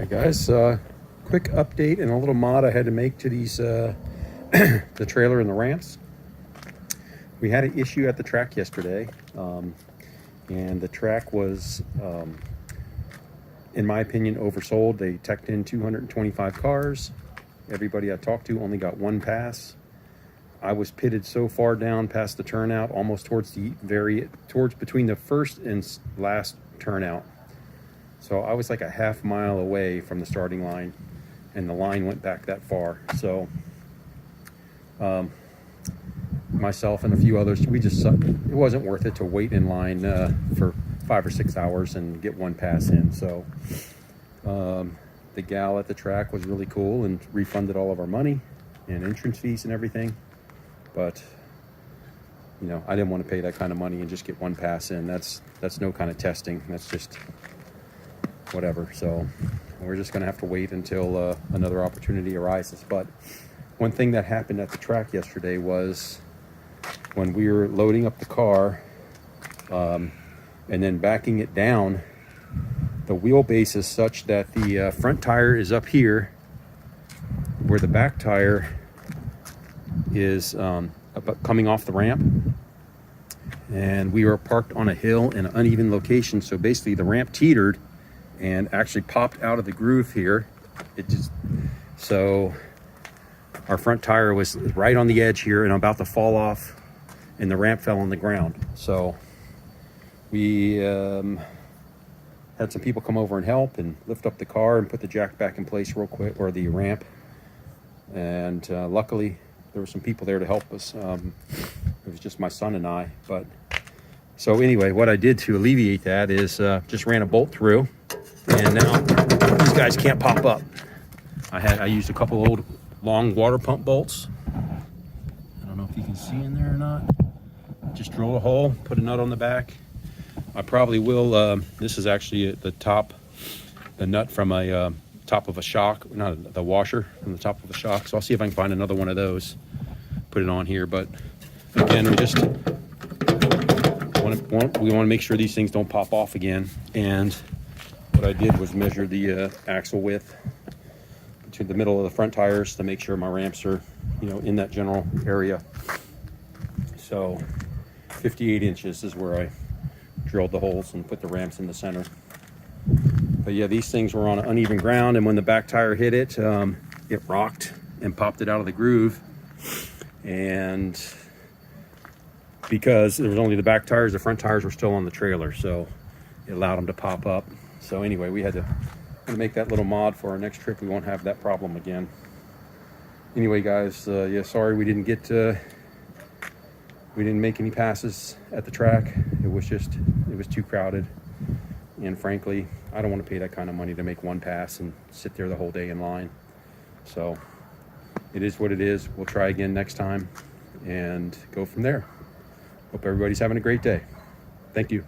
Alright guys, quick update and a little mod I had to make to these the trailer and the ramps. We had an issue at the track yesterday, and the track was, in my opinion, oversold. They teched in 225 cars. Everybody I talked to only got one pass. I was pitted so far down past the turnout, almost towards between the first and last turnout. So I was like a half mile away from the starting line, and the line went back that far. So myself and a few others, it wasn't worth it to wait in line for 5 or 6 hours and get one pass in. So the gal at the track was really cool and refunded all of our money and entrance fees and everything. But you know, I didn't want to pay that kind of money and just get one pass in. That's no kind of testing. That's just whatever. So we're just gonna have to wait until another opportunity arises. But one thing that happened at the track yesterday was when we were loading up the car and then backing it down, the wheelbase is such that the front tire is up here where the back tire is coming off the ramp, and we were parked on a hill in an uneven location. So basically the ramp teetered and actually popped out of the groove here. So our front tire was right on the edge here and about to fall off, and the ramp fell on the ground. So we had some people come over and help and lift up the car and put the jack back in place real quick, or the ramp. And luckily there were some people there to help us. It was just my son and I. But so anyway, what I did to alleviate that is just ran a bolt through, and now these guys can't pop up. I used a couple old long water pump bolts. I don't know if you can see in there or not. Just drill a hole, put a nut on the back. I probably will, this is actually the nut from a top of a shock, not the washer from the top of a shock. So I'll see if I can find another one of those, put it on here. But again, we want to make sure these things don't pop off again. And what I did was measure the axle width between the middle of the front tires to make sure my ramps are, you know, in that general area. So 58 inches is where I drilled the holes and put the ramps in the center. But yeah, these things were on uneven ground, and when the back tire hit it, it rocked and popped it out of the groove. And because there was only the back tires, the front tires were still on the trailer, so it allowed them to pop up. So anyway, we had to make that little mod for our next trip. We won't have that problem again. Anyway, guys, yeah, sorry we didn't make any passes at the track. It was too crowded, and frankly, I don't want to pay that kind of money to make one pass and sit there the whole day in line. So it is what it is. We'll try again next time and go from there. Hope everybody's having a great day. Thank you.